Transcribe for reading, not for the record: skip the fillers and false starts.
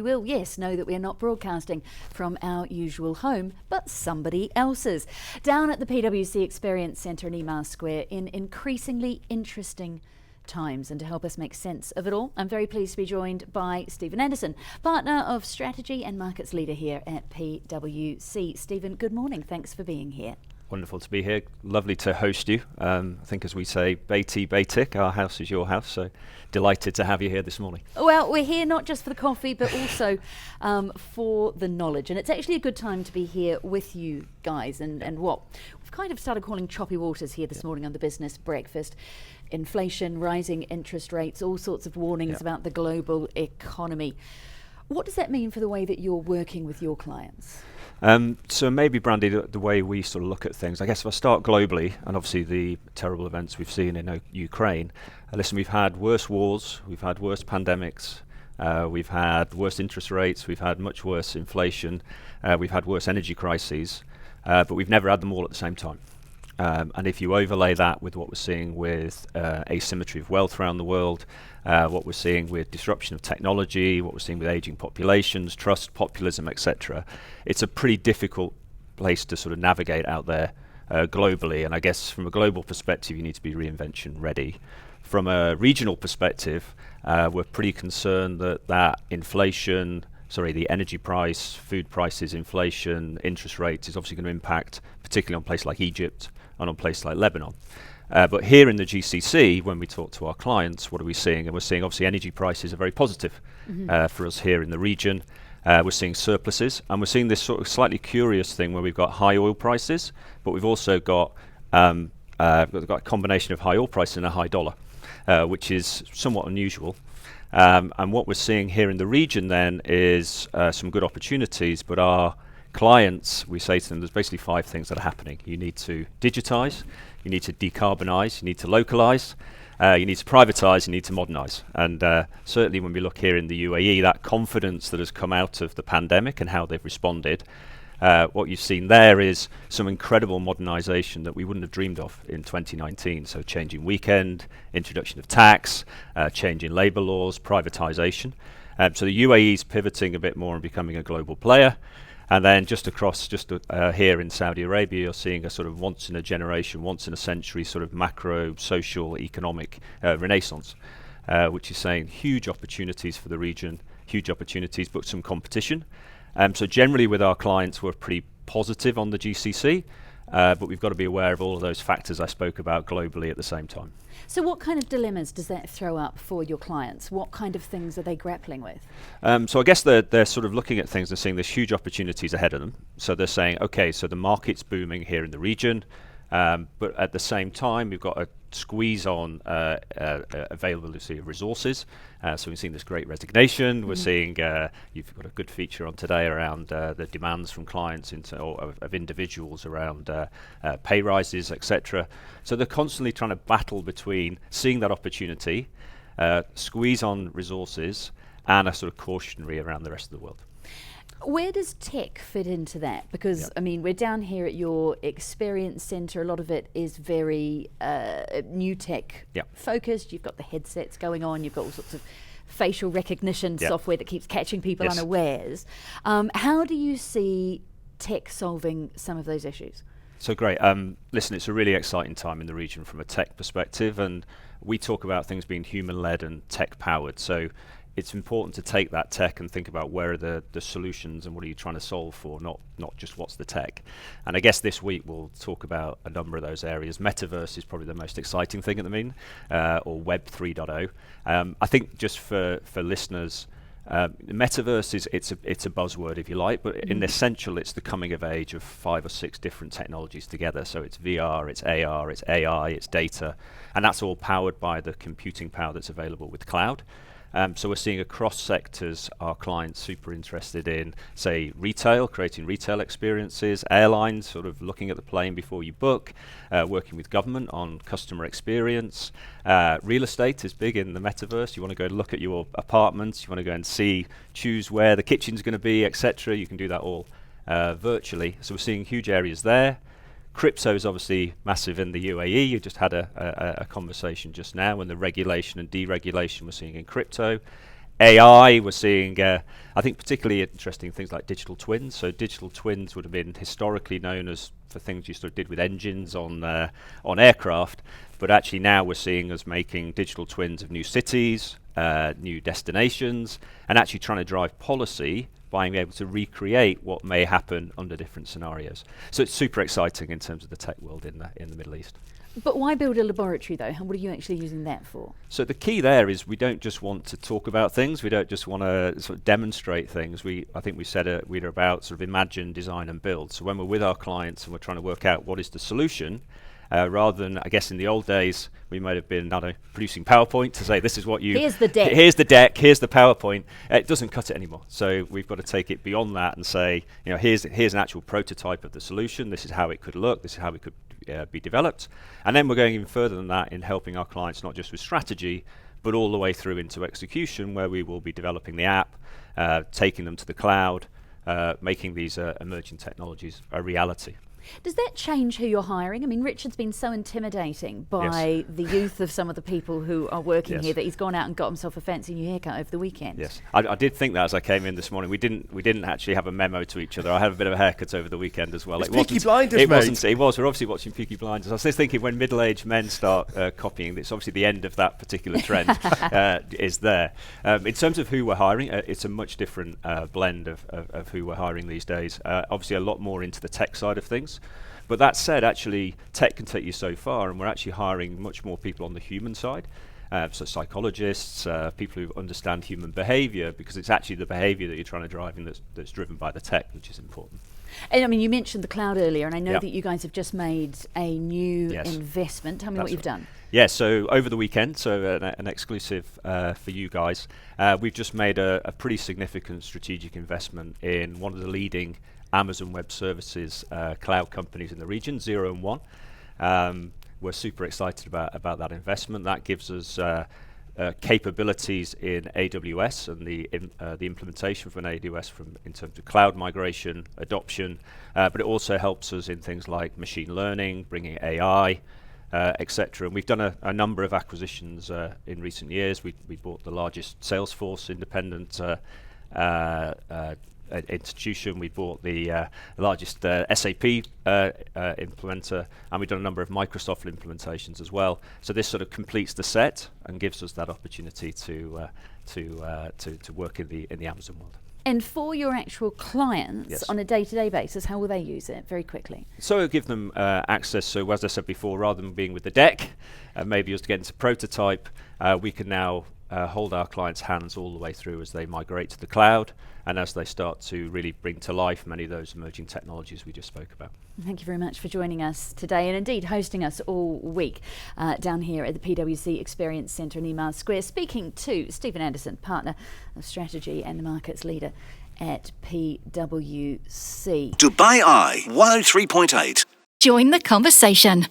You will, yes, know that we are not broadcasting from our usual home, but somebody else's. Down at the PwC Experience Centre in Emaar Square in increasingly interesting times. And to help us make sense of it all, I'm very pleased to be joined by Stephen Anderson, Partner of Strategy and Markets Leader here at PwC. Stephen, good morning. Thanks for being here. Wonderful to be here. Lovely to host you. I think as we say, Beatty Baitik, our house is your house, so delighted to have you here this morning. Well, we're here not just for the coffee, but also for the knowledge. And it's actually a good time to be here with you guys and what we've kind of started calling choppy waters here this morning on the business breakfast. Inflation, rising interest rates, all sorts of warnings about the global economy. What does that mean for the way that you're working with your clients? So maybe, Brandy, the way we sort of look at things, I guess if I start globally, and obviously the terrible events we've seen in Ukraine, listen, we've had worse wars, we've had worse pandemics, we've had worse interest rates, we've had much worse inflation, we've had worse energy crises, but we've never had them all at the same time. And if you overlay that with what we're seeing with asymmetry of wealth around the world, what we're seeing with disruption of technology, what we're seeing with aging populations, trust, populism, etc., it's a pretty difficult place to sort of navigate out there globally. And I guess from a global perspective, you need to be reinvention ready. From a regional perspective, we're pretty concerned that the energy price, food prices, inflation, interest rates is obviously going to impact, particularly on places like Egypt and on places like Lebanon. But here in the GCC, when we talk to our clients, what are we seeing? And we're seeing obviously energy prices are very positive for us here in the region. We're seeing surpluses, and we're seeing this sort of slightly curious thing where we've got high oil prices, but we've also got a combination of high oil prices and a high dollar, which is somewhat unusual. And what we're seeing here in the region then is some good opportunities, but our clients, we say to them, there's basically 5 things that are happening. You need to digitize, you need to decarbonize, you need to localize, you need to privatize, you need to modernize. And certainly when we look here in the UAE, that confidence that has come out of the pandemic and how they've responded, what you've seen there is some incredible modernization that we wouldn't have dreamed of in 2019. So changing weekend, introduction of tax, changing labor laws, privatization. So the UAE is pivoting a bit more and becoming a global player. And then just here in Saudi Arabia, you're seeing a sort of once in a generation, once in a century sort of macro, social, economic renaissance, which is saying huge opportunities for the region, huge opportunities, but some competition. So generally with our clients, we're pretty positive on the GCC, but we've got to be aware of all of those factors I spoke about globally at the same time. So what kind of dilemmas does that throw up for your clients? What kind of things are they grappling with? So I guess they're sort of looking at things and seeing there's huge opportunities ahead of them. So they're saying, okay, so the market's booming here in the region, but at the same time, we've got a squeeze on availability of resources. So we've seen this great resignation. We're seeing, you've got a good feature on today around the demands from clients of individuals around pay rises, etc. So they're constantly trying to battle between seeing that opportunity, squeeze on resources, and a sort of cautionary around the rest of the world. Where does tech fit into that? Because, I mean, we're down here at your Experience Centre. A lot of it is very new tech focused. You've got the headsets going on. You've got all sorts of facial recognition software that keeps catching people unawares. How do you see tech solving some of those issues? So great. Listen, it's a really exciting time in the region from a tech perspective, and we talk about things being human-led and tech-powered. So it's important to take that tech and think about where are the solutions and what are you trying to solve for, not just what's the tech. And I guess this week we'll talk about a number of those areas. Metaverse is probably the most exciting thing at the moment, or Web 3.0. I think just for listeners, metaverse it's a buzzword if you like, but in essential it's the coming of age of 5 or 6 different technologies together. So it's VR, it's AR, it's AI, it's data, and that's all powered by the computing power that's available with cloud. So we're seeing across sectors our clients super interested in, say, retail, creating retail experiences, airlines sort of looking at the plane before you book, working with government on customer experience. Real estate is big in the metaverse. You want to go look at your apartments, you want to go and choose where the kitchen's going to be, etc. You can do that all virtually. So we're seeing huge areas there. Crypto is obviously massive in the UAE. You just had a conversation just now, and the regulation and deregulation we're seeing in crypto. AI, we're seeing, I think particularly interesting things like digital twins. So digital twins would have been historically known as for things you sort of did with engines on aircraft, but actually now we're seeing us making digital twins of new cities, new destinations, and actually trying to drive policy by being able to recreate what may happen under different scenarios. So it's super exciting in terms of the tech world in the Middle East. But why build a laboratory though? What are you actually using that for? So the key there is we don't just want to talk about things. We don't just want to sort of demonstrate things. I think we said we're about sort of imagine, design and build. So when we're with our clients and we're trying to work out what is the solution, rather than, I guess in the old days, we might have been, producing PowerPoint to say this is what you... Here's the deck. Here's the deck, here's the PowerPoint. It doesn't cut it anymore. So we've got to take it beyond that and say, here's an actual prototype of the solution. This is how it could look. This is how it could be developed. And then we're going even further than that in helping our clients, not just with strategy, but all the way through into execution, where we will be developing the app, taking them to the cloud, making these emerging technologies a reality. Does that change who you're hiring? I mean, Richard's been so intimidating by the youth of some of the people who are working here that he's gone out and got himself a fancy new haircut over the weekend. Yes, I did think that as I came in this morning. We didn't actually have a memo to each other. I had a bit of a haircut over the weekend as well. It's Peaky Blinders, mate. It was. We're obviously watching Peaky Blinders. I was just thinking when middle-aged men start copying, it's obviously the end of that particular trend is there. In terms of who we're hiring, it's a much different blend of who we're hiring these days. Obviously a lot more into the tech side of things. But that said, actually, tech can take you so far, and we're actually hiring much more people on the human side. So psychologists, people who understand human behaviour, because it's actually the behaviour that you're trying to drive and that's driven by the tech, which is important. And I mean, you mentioned the cloud earlier, and I know that you guys have just made a new investment. Tell me what you've done. Yeah, so over the weekend, so an exclusive for you guys, we've just made a pretty significant strategic investment in one of the leading Amazon Web Services cloud companies in the region, 0 and 1. We're super excited about that investment. That gives us capabilities in AWS and the implementation from AWS in terms of cloud migration, adoption, but it also helps us in things like machine learning, bringing AI, etc. And we've done a number of acquisitions in recent years. We bought the largest Salesforce independent institution. We bought the largest SAP implementer, and we've done a number of Microsoft implementations as well. So this sort of completes the set and gives us that opportunity to work in the Amazon world. And for your actual clients on a day-to-day basis, how will they use it? Very quickly. So it'll give them access. So as I said before, rather than being with the deck, maybe just getting to prototype, we can now hold our clients' hands all the way through as they migrate to the cloud and as they start to really bring to life many of those emerging technologies we just spoke about. Thank you very much for joining us today and indeed hosting us all week down here at the PwC Experience Centre in Emaar Square, speaking to Stephen Anderson, Partner of Strategy and Markets Leader at PwC. Dubai Eye 103.8. Join the conversation.